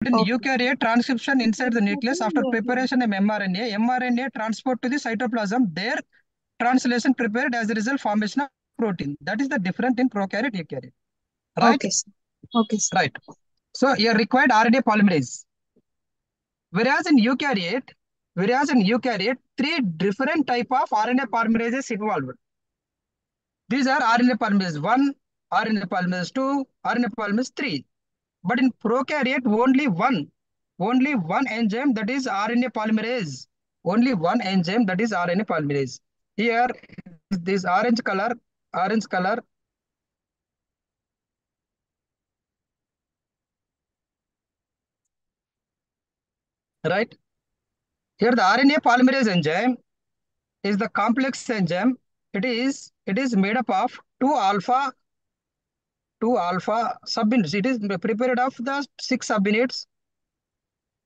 In Okay. eukaryote, transcription inside the nucleus after preparation of mRNA. mRNA transport to the cytoplasm. There, translation prepared as a result formation of protein. That is the difference in prokaryote eukaryote. Right? Okay, sir. Okay, sir. Right. So here required RNA polymerase. Whereas in eukaryote, three different type of RNA polymerases involved. These are RNA polymerase 1, RNA polymerase 2, RNA polymerase 3. But in prokaryote, only one enzyme, that is RNA polymerase. Only one enzyme, that is RNA polymerase. Here, this orange color, right? Here the RNA polymerase enzyme is the complex enzyme. It is made up of two alpha subunits. It is prepared of the 6 subunits,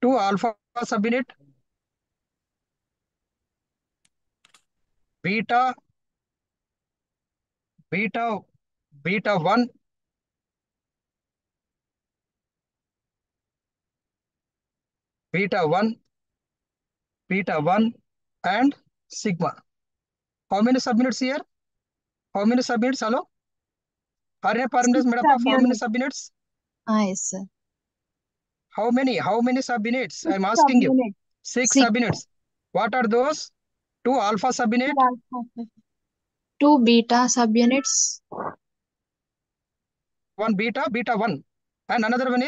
two alpha subunit, beta, beta, beta 1, beta 1, beta 1, and sigma. How many subunits here? How many subunits? Hello? RNA polymerase 6 made up of how many subunits. subunits? Yes, sir. How many? How many subunits? 6 I'm asking you. subunits. 6 6. subunits. What are those? Two alpha 2 subunit, alpha. 2 beta subunits. one beta, beta 1. And another one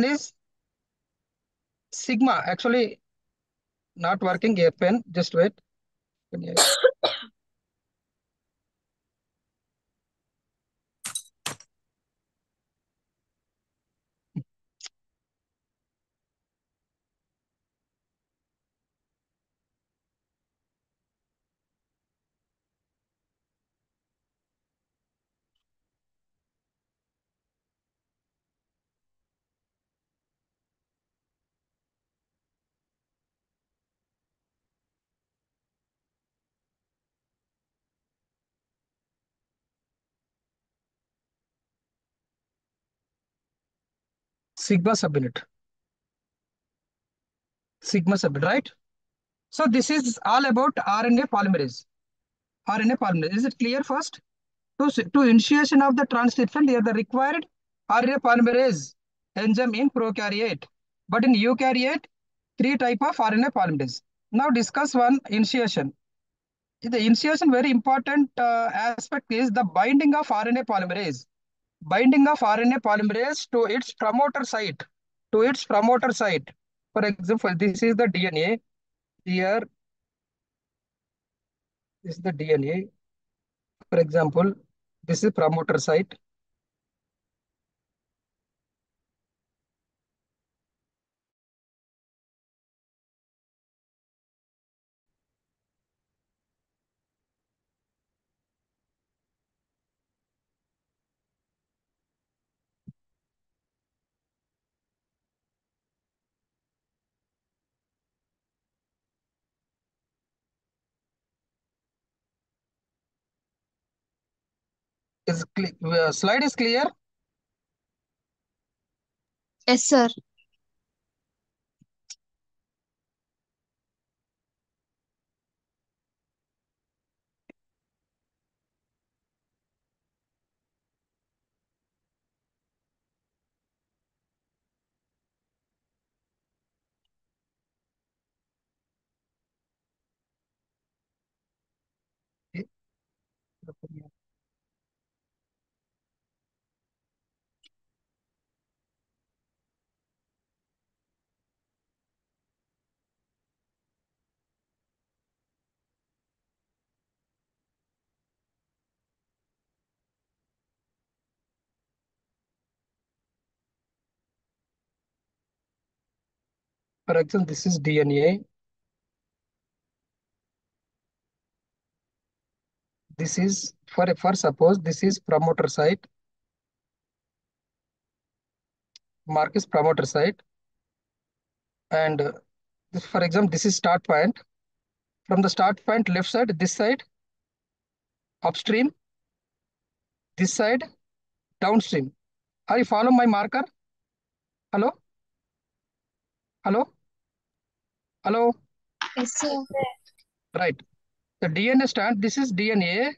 is sigma. Actually, not working a pen. Just wait. Sigma subunit. Sigma subunit, right? So this is all about RNA polymerase. RNA polymerase. Is it clear first? To initiation of the transcription, here the required RNA polymerase enzyme in prokaryote. But in eukaryote, three type of RNA polymerase. Now discuss one initiation. The initiation very important aspect is the binding of RNA polymerase. Binding of RNA polymerase to its promoter site. To its promoter site. For example, this is the DNA. Here, this is the DNA. For example, this is promoter site. Slide is clear. Yes, sir. For example, this is DNA. This is for suppose this is promoter site. Mark is promoter site. And this, for example, this is start point. From the start point left side, this side upstream, this side downstream. Are you follow my marker? Hello? Hello? Hello? Yes, sir. Right. The DNA strand, this is DNA.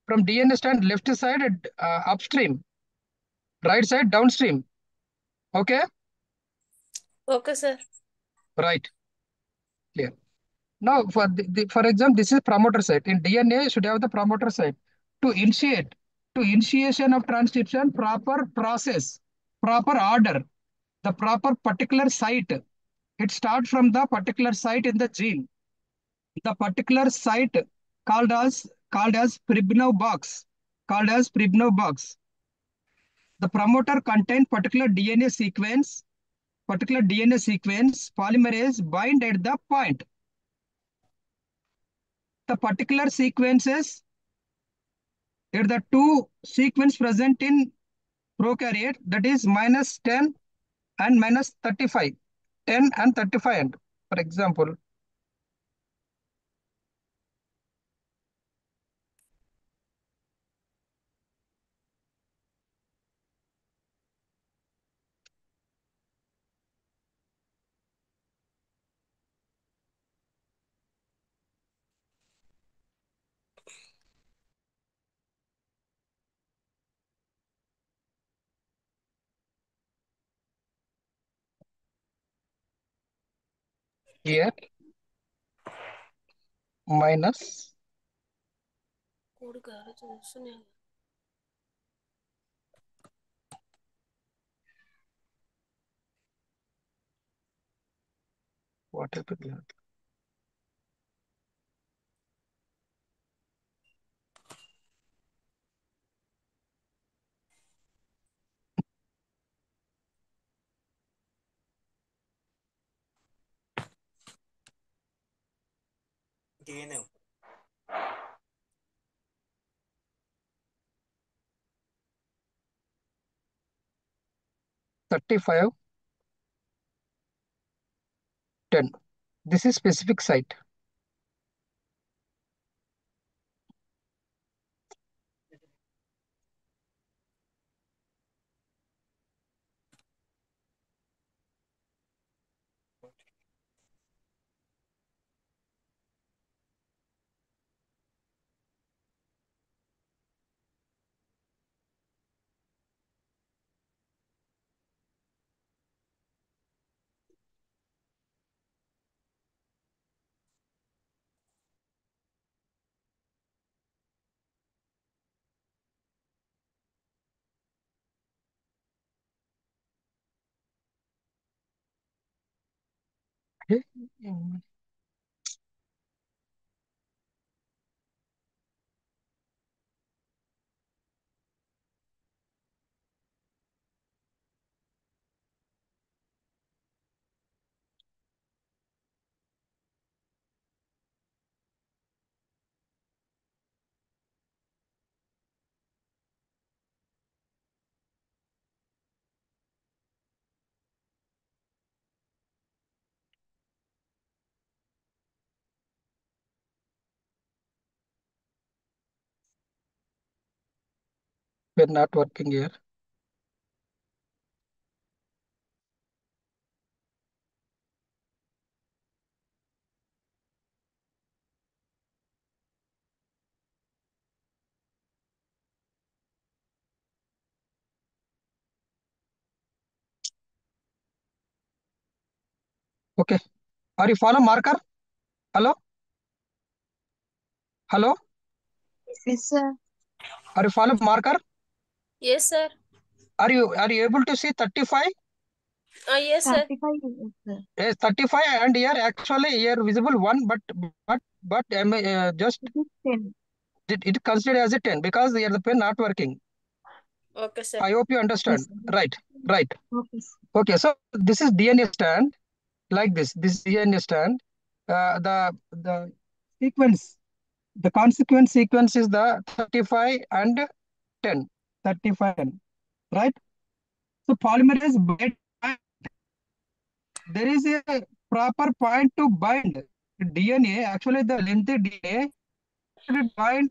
From DNA strand, left side upstream, right side downstream. Okay? Okay, sir. Right. Clear. Now, for example, this is promoter site. In DNA, should have the promoter site. To initiate, to initiation of transcription, proper process, proper order, the proper particular site. It starts from the particular site in the gene. The particular site called as Pribnov box. Called as Pribnov box. The promoter contain particular DNA sequence, polymerase bind at the point. The particular sequences are the two sequence present in prokaryote, that is -10 and -35. 10 and 35 end. For example, here minus code कर सुने what happened here? DNA 35, 10. This is specific site. Okay. We're not working here. Okay. Are you follow marker? Hello? Hello? Yes, sir. Are you follow marker? Yes, sir. Are you able to see 35? Yes, sir. 35, yes, sir. Yes, 35, and here actually here visible one, but just It is 10. it considered as a 10 because here the pen not working. Okay, sir. I hope you Yes, understand. sir. Right, right. Okay, sir. Okay, so this is DNA stand like this. This is DNA stand. The sequence, the consequent sequence is the 35 and 10. 35 and 10, right? So polymerase bind. There is a proper point to bind DNA. Actually, the lengthy DNA should bind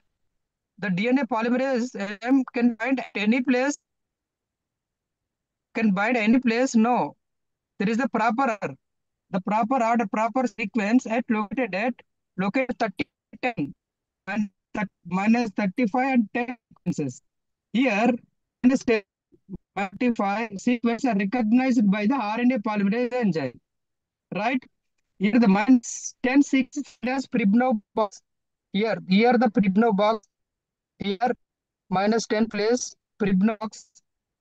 the DNA polymerase M can bind at any place. Can bind any place? No. There is the proper order, proper sequence located 30, 10, minus 35 and 10 sequences. Here, minus 10, 35 sequences are recognized by the RNA polymerase enzyme, right? Here the minus 10 sequences as Pribnow box. Here the Pribnow box. Here minus 10 place Pribnow box.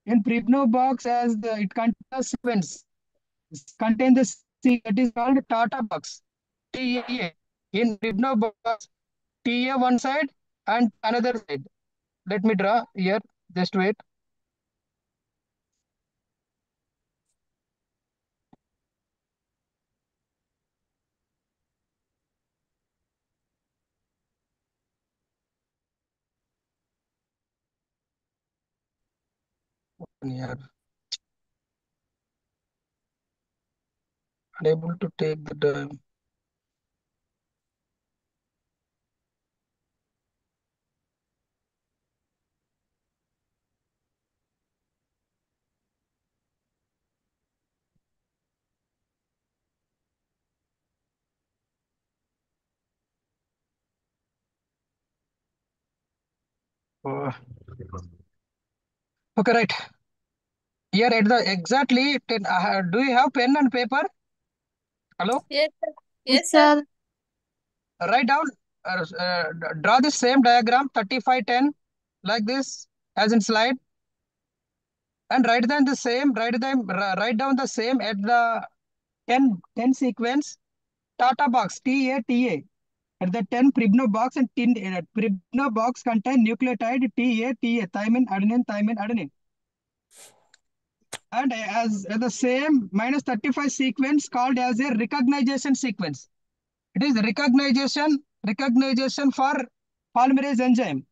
In Pribnow box, as it contains the sequence, contain the that is called Tata box. TAA. In Pribnow box, TA one side and another side. Let me draw here. Just wait. Here. Unable to take the okay, right. Here at the exactly 10, do you have pen and paper? Hello? Yes, sir. Yes, Yes, sir. sir. Write down, draw the same diagram 35 10 like this as in slide, and write down the same at the 10 sequence Tata box TATA. At the 10 Pribnow box and Pribnow box contain nucleotide TATA, thymine, adenine, thymine, adenine. And as the same minus 35 sequence called as a recognition sequence. It is recognition for polymerase enzyme.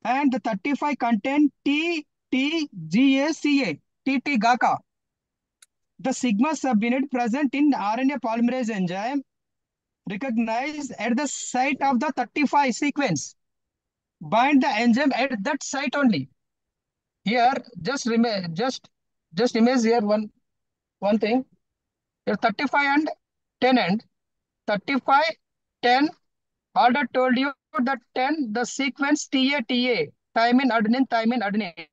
And the 35 contain TTGACA, TT-GACA. The sigma subunit present in RNA polymerase enzyme recognized at the site of the 35 sequence. Bind the enzyme at that site only. Here, just image here one thing. Here 35 and 10 and 35, 10. Already told you that 10, the sequence TATA, thymine, adenine, thymine, adenine.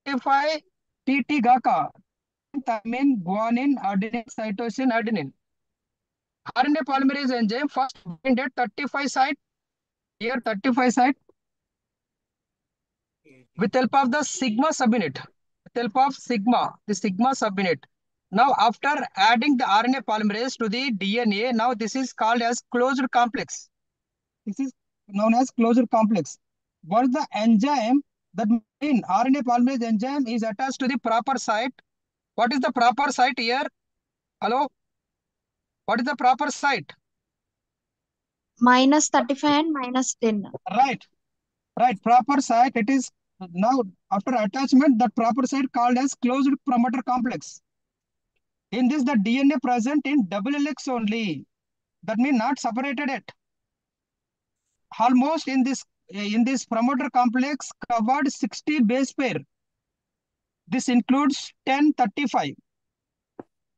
35, TT-GACA, thymine, guanine, adenine, cytosine, adenine. RNA polymerase enzyme first bind at 35 site. Here 35 site with help of the sigma subunit. With help of the sigma subunit. Now after adding the RNA polymerase to the DNA, now this is called as closed complex. This is known as closure complex. Once the enzyme, that mean RNA polymerase enzyme is attached to the proper site. What is the proper site here? Hello? What is the proper site? Minus 35 and minus 10. Right. Right. Proper site. It is now after attachment, that proper site called as closed promoter complex. In this, the DNA present in double helix only. That means not separated yet. Almost in this promoter complex covered 60 base pair. This includes 1035.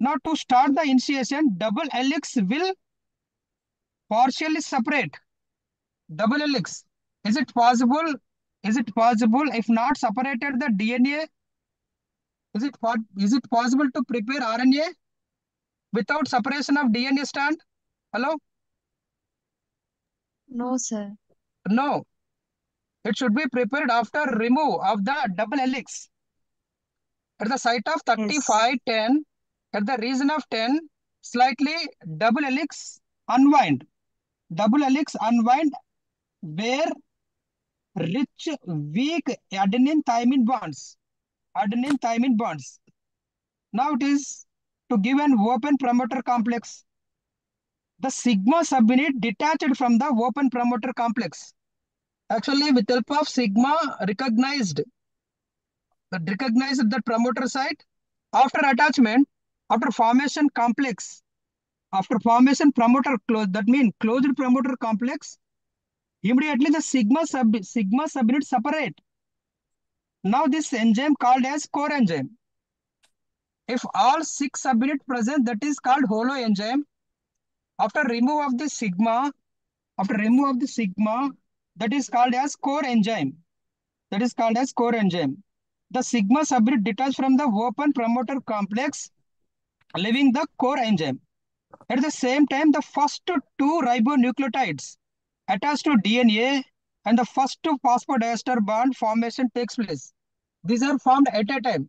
Now to start the initiation, double helix will partially separate. Double helix. Is it possible? Is it possible if not separated the DNA? Is it possible to prepare RNA without separation of DNA strand? Hello? No, sir. No. It should be prepared after remove of the double helix. At the site of Yes. 35, 10, at the region of 10, slightly double helix unwind. Double helix unwind where rich, weak adenine thymine bonds. Adenine thymine bonds. Now it is to give an open promoter complex. The sigma subunit detached from the open promoter complex. Actually, with help of sigma recognized the promoter site. After attachment, after formation complex, after formation promoter close, that means closed promoter complex, immediately the sigma subunit separate. Now this enzyme called as core enzyme. If all 6 subunits present, that is called holoenzyme. After remove of the sigma, that is called as core enzyme. That is called as core enzyme. The sigma subunit detached from the open promoter complex, leaving the core enzyme. At the same time, the first two ribonucleotides attached to DNA and the first phosphodiester bond formation takes place. These are formed at a time.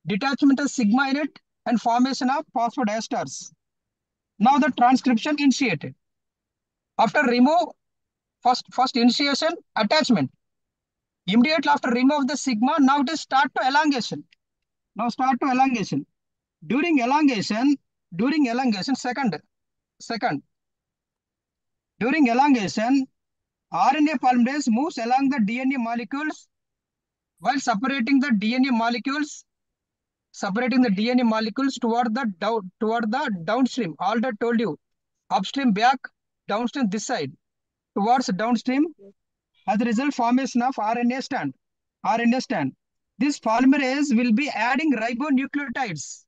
Detachment of sigma in it and formation of phosphodesters. Now the transcription initiated. After remove, first initiation, attachment. Immediately after remove the sigma, now it is start to elongation. Now start to elongation. During elongation, second, during elongation, RNA polymerase moves along the DNA molecules while separating the DNA molecules toward the downstream. Already told you, upstream back, downstream this side, towards downstream. As a result, formation of RNA strand. This polymerase will be adding ribonucleotides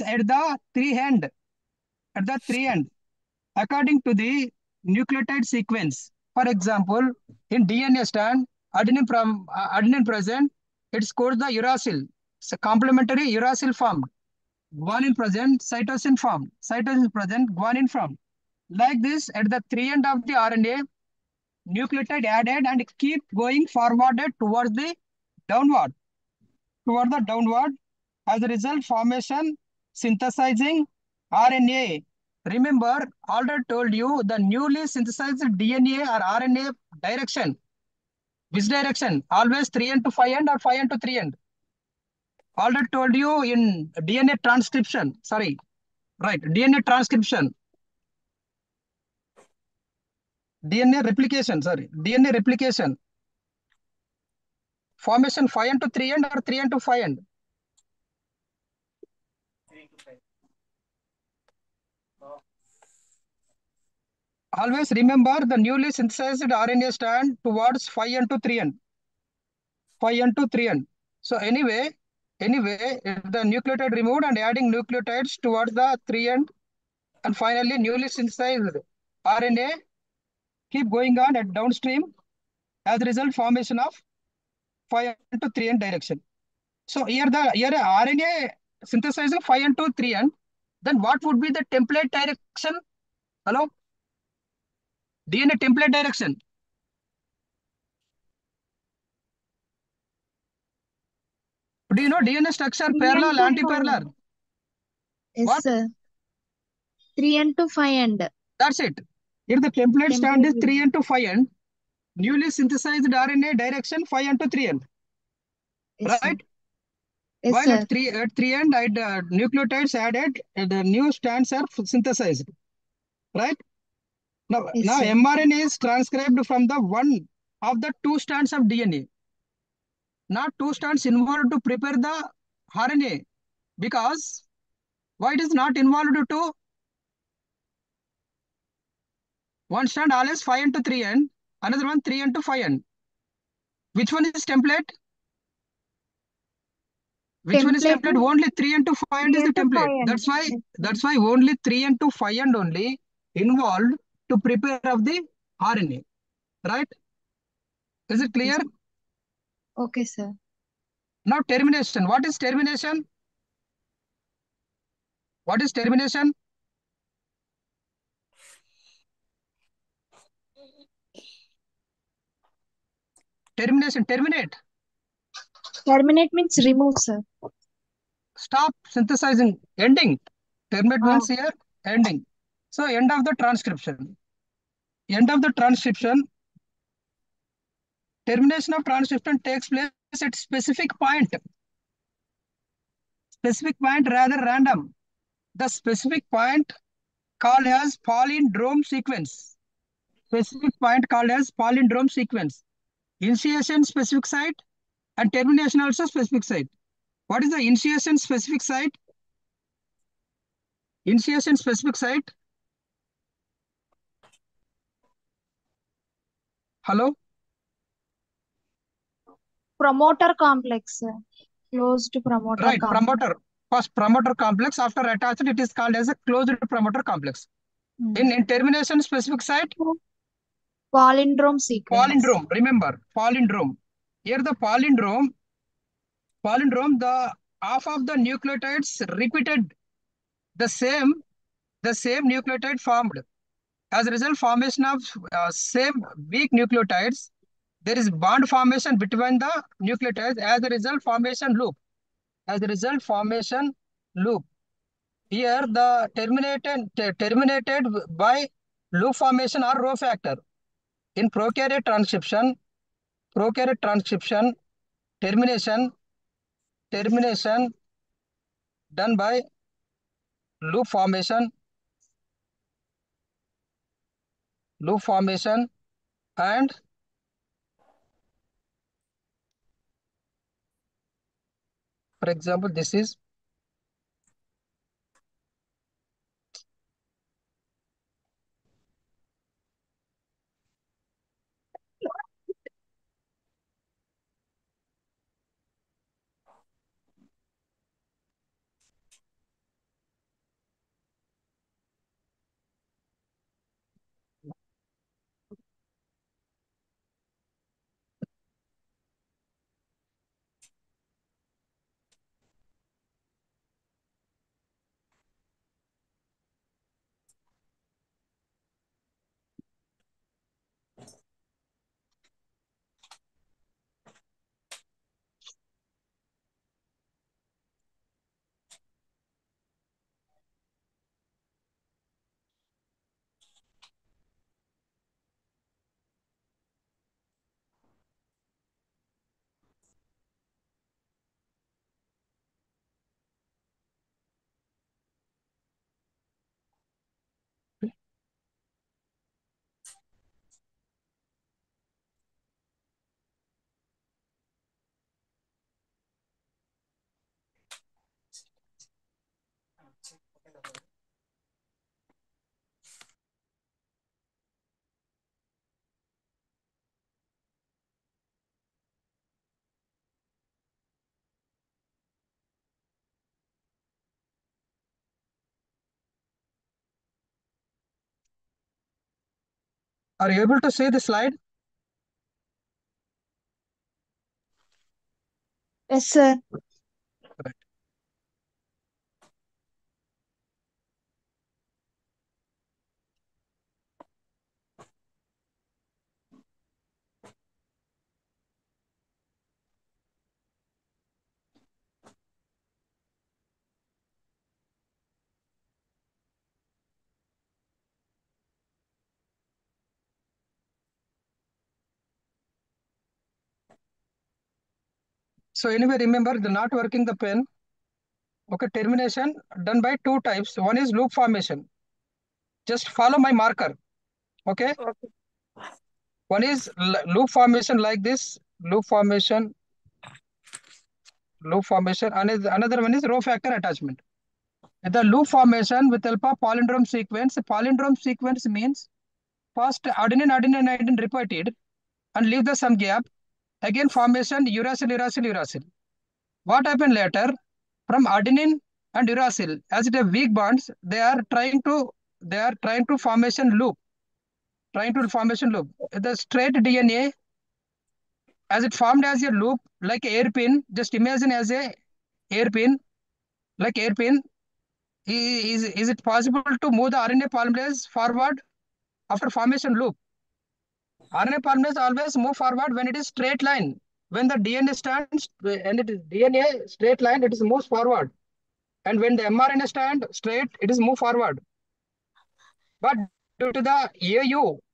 at the three end, according to the nucleotide sequence. For example, in DNA strand, adenine present, it scores the uracil. So complementary uracil formed. Guanine present, cytosine formed. Cytosine present, guanine formed. Like this, at the three end of the RNA, nucleotide added and keep going forwarded towards the downward. As a result, formation, synthesizing RNA. Remember, already told you the newly synthesized DNA or RNA direction. Which direction? Always 3 end to 5 end or 5 end to 3 end. Already told you in DNA transcription. Sorry, right? DNA transcription. DNA replication. Sorry, DNA replication. Formation 5 end to 3 end or 3 end to 5 end. Always remember the newly synthesized RNA stand towards 5 end to 3 end. 5 end to 3 end. So anyway, if the nucleotide removed and adding nucleotides towards the 3 end, and finally newly synthesized RNA keep going on at downstream. As a result, formation of 5 end to 3 end direction. So here RNA synthesizing 5 end to 3 end. Then what would be the template direction? Hello? DNA template direction. Do you know DNA structure? 3 Parallel, and to 5 anti-parallel. end. Yes, What? sir. 3 and to 5 end. That's it. If the template stand is Template 3 end to 5 end, newly synthesized RNA direction 5 end to 3 end. Yes, sir. Right? Yes, While sir. at 3 end, nucleotides added, the new strands are synthesized. Right? Now, Yes, sir. mRNA is transcribed from the one of the two strands of DNA. Not two strands involved to prepare the RNA. Because why it is not involved to one strand always 5 end to 3 end, another one 3 end to 5 end. Which one is template? Which one is Template template? is Only 3 and 5 end 3 is the and to 5 template. end. That's why Yes, sir. only 3 and 5 end only involved to prepare of the RNA. Right? Is it clear? Yes. Okay, sir. Now termination. What is termination? What is termination? Termination. Terminate. Terminate means remove, sir. Stop synthesizing. Ending. Terminate Ah, means here ending. So end of the transcription. End of the transcription. Termination of transcription takes place at specific point. Specific point rather random. The specific point called as palindrome sequence. Specific point called as palindrome sequence. Initiation specific site and termination also specific site. What is the initiation specific site? Initiation specific site. Hello? promoter complex, sir. Closed promoter Right, complex. promoter. First promoter complex, after attached, it is called as a closed promoter complex. In termination specific site, Palindrome sequence. palindrome. Remember, palindrome. Here the palindrome, the half of the nucleotides repeated the same, the same nucleotide formed. As a result, formation of same weak nucleotides, there is bond formation between the nucleotides. As a result, formation loop. As a result, formation loop. Here, the terminated by loop formation or row factor. In prokaryote transcription, termination done by loop formation, and for example, this is are you able to see the slide? Yes, sir. Right. So anyway, remember the not working the pen. Okay, termination done by two types. One is loop formation. Just follow my marker. Okay. Okay. One is loop formation like this. Loop formation. And another one is row factor attachment. The loop formation with help of palindrome sequence. Palindrome sequence means first adenine repeated and leave the some gap. Again formation uracil. What happened later? From adenine and uracil, as it have weak bonds, they are trying to formation loop. The straight DNA, as it formed as a loop like a hairpin. Just imagine as a hairpin, like hairpin. Is it possible to move the RNA polymerase forward after formation loop? RNA polymerase always move forward when it is straight line. When the DNA stands and it is DNA straight line, it is moves forward. And when the mRNA stand straight, it is move forward. But due to the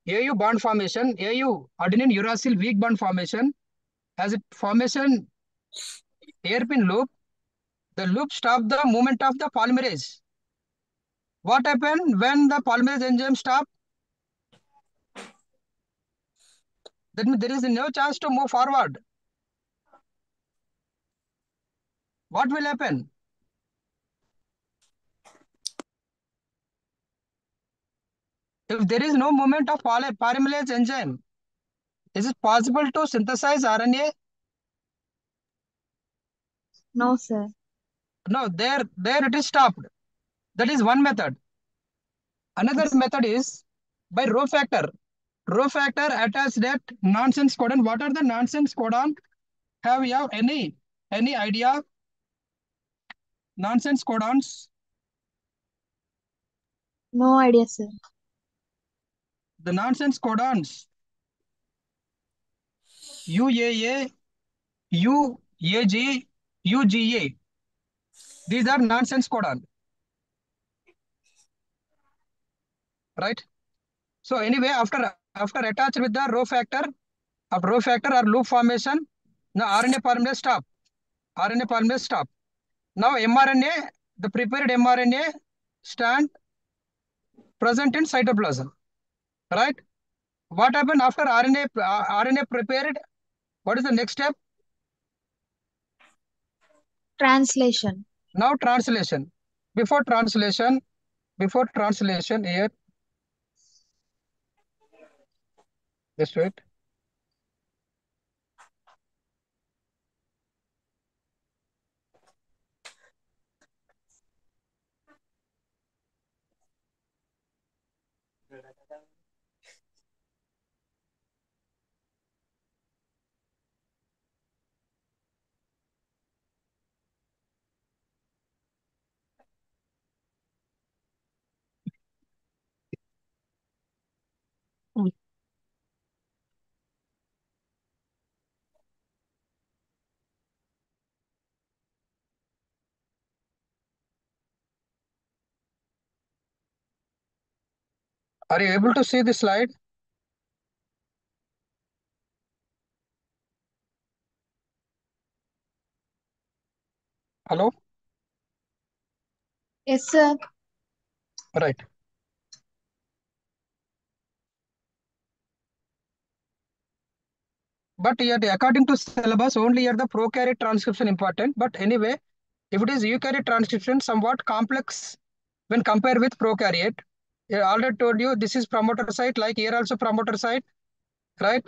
AU bond formation, AU adenine uracil weak bond formation, as it formation hairpin loop, the loop stop the movement of the polymerase. What happened when the polymerase enzyme stop? That means there is no chance to move forward. What will happen? If there is no movement of polymerase enzyme, is it possible to synthesize RNA? No, sir. No, there it is stopped. That is one method. Another method is by row factor. Row factor attached at nonsense codon. What are the nonsense codon? Have you any idea? Nonsense codons. No idea, sir. The nonsense codons UAA, UAG, UGA. These are nonsense codon, right? So anyway, after attached with the row factor, of row factor or loop formation, now RNA polymerase stop. RNA polymerase stop. Now mRNA, the prepared mRNA stand present in cytoplasm, right? What happened after RNA prepared? What is the next step? Translation. Now translation. Before translation here, just wait. Are you able to see the slide? Hello? Yes, sir. Right. But yet, according to syllabus, only here the prokaryote transcription important. But anyway, if it is eukaryote transcription, somewhat complex when compared with prokaryote. I already told you this is promoter site, like here also promoter site, right?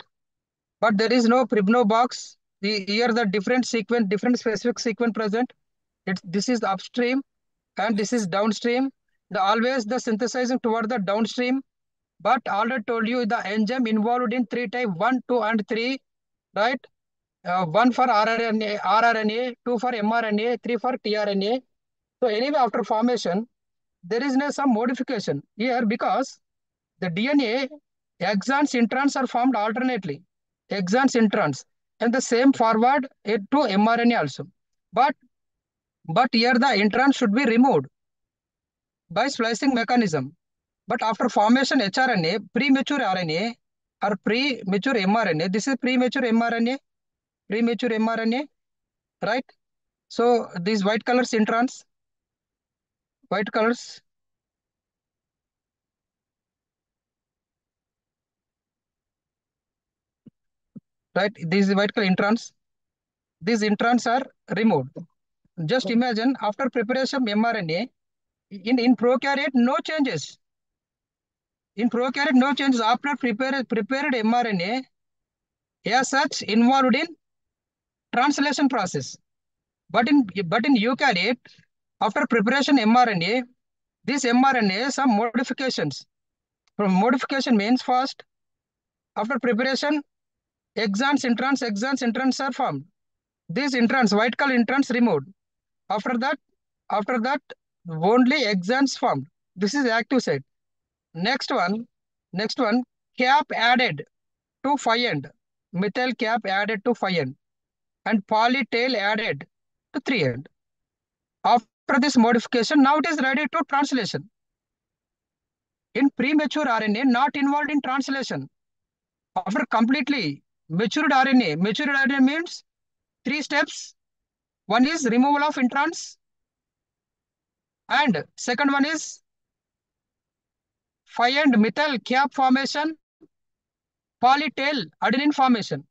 But there is no Pribno box. Here the different sequence, different specific sequence present. This is upstream and this is downstream. Always the synthesizing toward the downstream. But already told you the enzyme involved in three type 1, 2, and 3, right? One for RRNA, two for mRNA, three for tRNA. So anyway, after formation, there is no some modification here because the DNA exons introns are formed alternately. Exons introns and the same forward to mRNA also. But here the introns should be removed by splicing mechanism. But after formation hRNA, premature RNA or premature mRNA, this is premature mRNA, right? So these white colors introns, white colors, right? These white color introns, these introns are removed. Just imagine after preparation of mRNA, in prokaryote, no changes. In prokaryote, no changes after prepared mRNA, as such involved in translation process. But in eukaryote, after preparation mRNA, this mRNA some modifications. From modification means first, after preparation, exons, introns are formed. These introns, white color introns removed. After that, only exons formed. This is active site. Next one, cap added to 5 end. Methyl cap added to 5 end. And poly tail added to 3 end. After this modification, now it is ready to translation. In premature RNA, not involved in translation. After completely matured RNA means 3 steps. One is removal of introns, and second one is 5 end methyl cap formation, polytail adenine formation,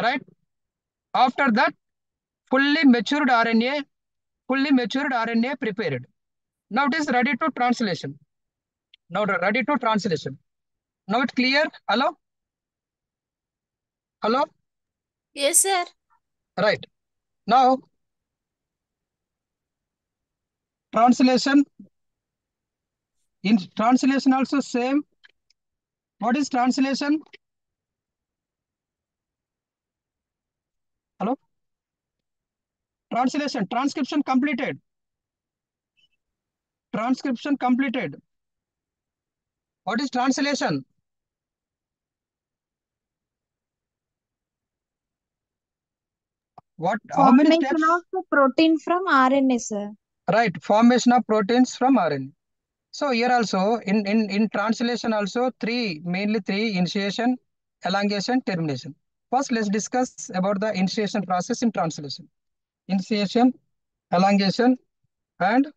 right? After that, fully matured RNA prepared. Now it is ready to translation. Now it's clear. Hello. Yes, sir. Right. Now, translation. In translation also same. What is translation? Hello? Translation. Transcription completed. Transcription completed. What is translation? What? How many Formation steps? of the protein from RNA, sir. Right. Formation of proteins from RNA. So here also in translation also mainly three: initiation, elongation, termination. First, let's discuss about the initiation process in translation. Initiation, elongation, and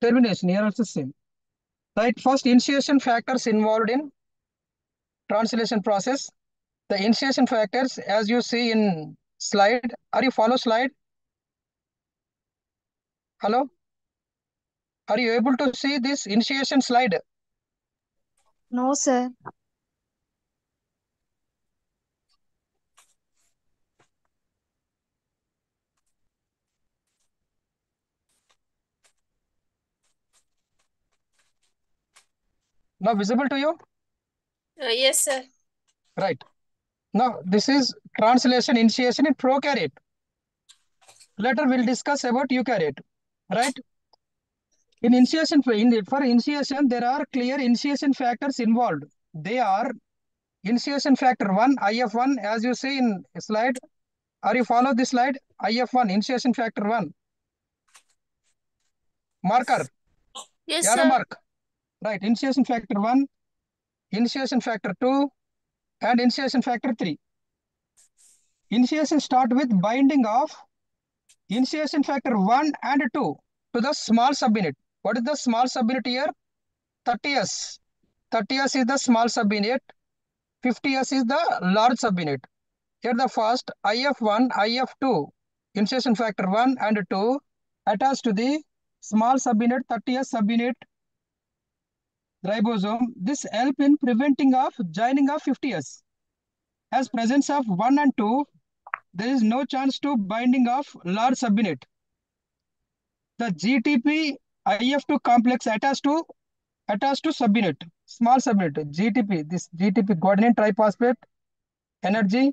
termination. Here also same. Right. First, initiation factors involved in translation process. The initiation factors, as you see in slide. Are you follow slide? Hello? Are you able to see this initiation slide? No, sir. Now visible to you? Yes, sir. Right. Now this is translation initiation in prokaryote. Later we'll discuss about eukaryote. Right. In initiation, for initiation, there are clear initiation factors involved. They are initiation factor 1, IF1, as you see in slide. Are you follow this slide? IF1, initiation factor 1. Marker, Yes, arrow sir. mark. Right. Initiation factor 1, initiation factor 2, and initiation factor 3. Initiation start with binding of initiation factor 1 and 2 to the small subunit. What is the small subunit here? 30S. 30S is the small subunit. 50S is the large subunit. Here the first IF1, IF2, insertion factor 1 and 2 attached to the small subunit 30S subunit ribosome. This help in preventing of joining of 50S. As presence of 1 and 2, there is no chance to binding of large subunit. The GTP IF2 complex attached to subunit, small subunit, GTP, this GTP guanine triphosphate energy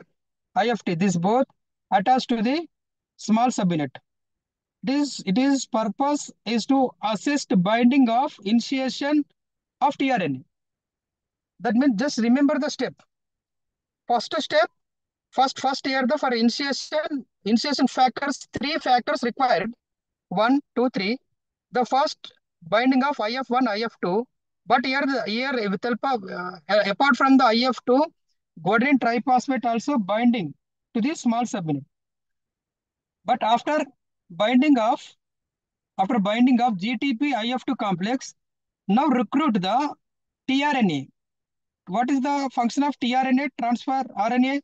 IFT, this both attached to the small subunit. It is purpose is to assist binding of initiation of tRNA. That means just remember the step. First step, first here the for initiation factors, three factors required. 1, 2, 3. The first binding of IF1, IF2. But here with help of, apart from the IF2, guanine triphosphate also binding to the small subunit. But after binding of GTP IF2 complex, now recruit the tRNA. What is the function of tRNA? Transfer RNA.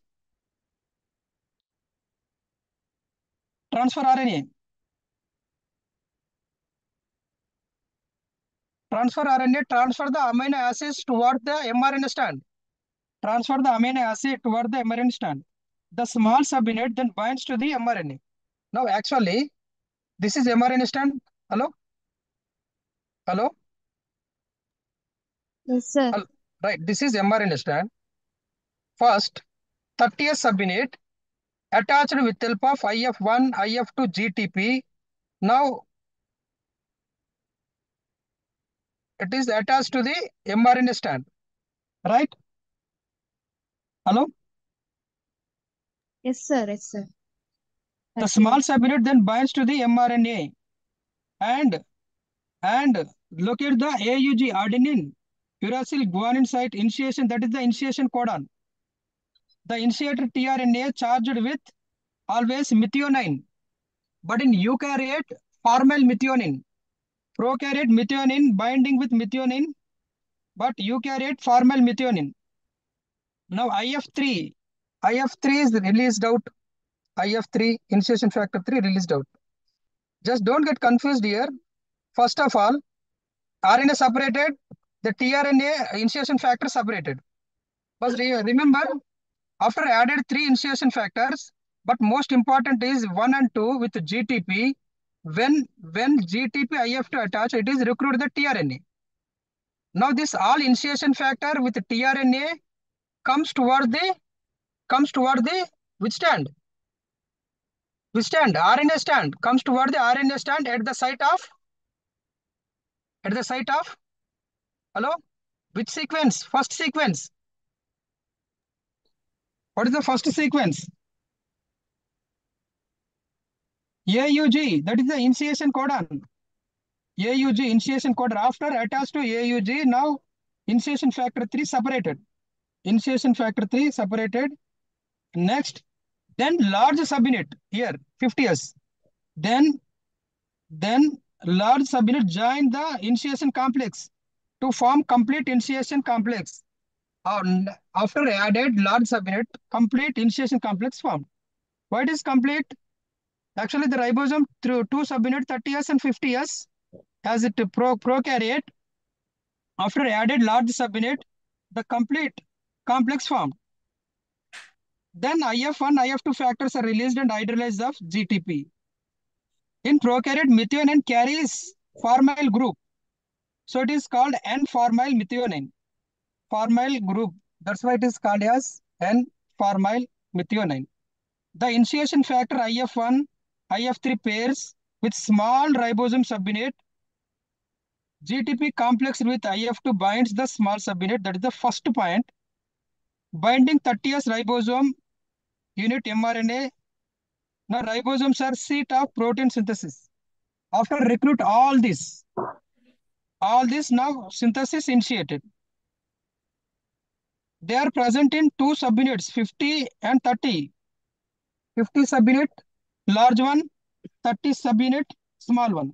Transfer RNA. Transfer RNA, transfer the amino acids toward the mRNA strand. Transfer the amino acid toward the mRNA strand. The small subunit then binds to the mRNA. Now, actually, this is mRNA strand. Hello? Hello? Yes, sir. Right, this is mRNA strand. First, 30th subunit attached with help of IF1, IF2 GTP. Now, it is attached to the mRNA strand. Right? Hello? Yes, sir. Yes, sir. The That's small it. subunit then binds to the mRNA and locate the AUG adenine uracil guanine site initiation, that is the initiation codon. The initiator tRNA charged with always methionine, but in eukaryote formal methionine. Prokaryote methionine binding with methionine, but eukaryote formal methionine. Now IF3 is released out. IF3 initiation factor 3 released out. Just don't get confused here. First of all, RNA separated, the tRNA initiation factor separated. But remember, after added three initiation factors, But most important is 1 and 2 with GTP. When GTP IF2 attach, it is recruit the tRNA. Now this all initiation factor with tRNA comes toward the which stand? Which stand? RNA stand comes toward the RNA stand at the site of hello? Which sequence? First sequence. What is the first sequence? AUG, that is the initiation codon. AUG initiation codon. After attached to AUG, now initiation factor 3 separated. Initiation factor 3 separated. Next, then large subunit here, 50s. Then large subunit join the initiation complex to form complete initiation complex. After added large subunit, complete initiation complex formed. Why it is complete? Actually, the ribosome through two subunit 30s and 50s as it prokaryote. After added large subunit, the complete complex formed. Then IF1, IF2 factors are released and hydrolyzed of GTP. In prokaryote, methionine carries formyl group. So it is called N-formyl methionine. Formyl group. That's why it is called as N-formyl methionine. The initiation factor IF1, IF3 pairs with small ribosome subunit. GTP complex with IF2 binds the small subunit. That is the first point. Binding 30S ribosome unit mRNA. Now ribosomes are seat of protein synthesis. After recruit all this now synthesis initiated. They are present in two subunits, 50 and 30. 50 subunit, large one, 30 subunit, small one.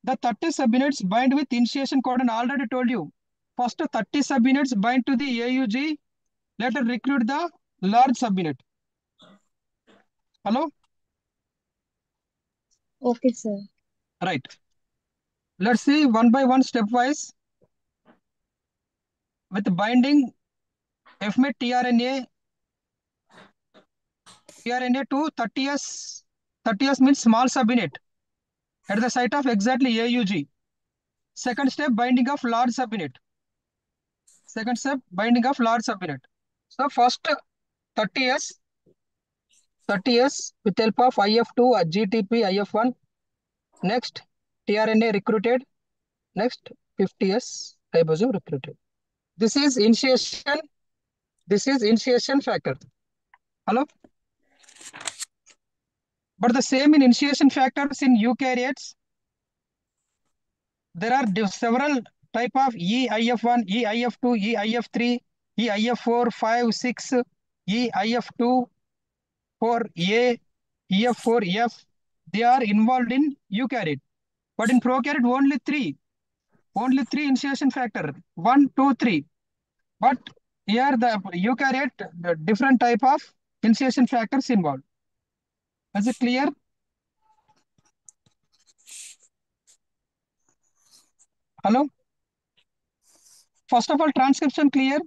The 30 subunits bind with initiation codon. Already told you. First 30 subunits bind to the AUG. Later recruit the large subunit. Hello? Okay, sir. Right. Let's see one by one stepwise. With binding FMET tRNA to 30S means small subunit at the site of exactly AUG. Second step, binding of large subunit. Second step, binding of large subunit. So first 30S with help of IF2, GTP, IF1. Next, tRNA recruited. Next, 50S ribosome recruited. This is initiation factor. Hello? But the same in initiation factors in eukaryotes. There are several type of EIF1, EIF2, EIF3, EIF4, 5, 6, EIF2, 4A, EF4F. They are involved in eukaryote. But in prokaryote, only three initiation factor, 1, 2, 3. But here the eukaryote, the different type of initiation factors involved. Is it clear? Hello? First of all, transcription clear?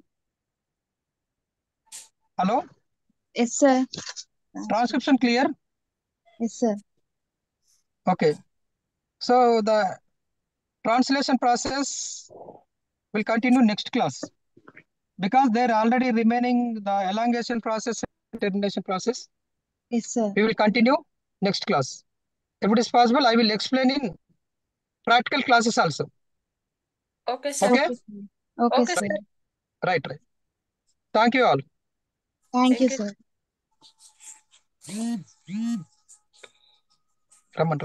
Hello? Yes, sir. Transcription clear? Yes, sir. Okay. So the translation process will continue next class because they're already remaining the elongation process and termination process. Yes, sir. We will continue next class. If it is possible, I will explain in practical classes also. Okay, sir. Okay? Okay, sir. Okay, Okay, sir. sir. Right. Thank you all. Thank you, Thank you. sir. Raman.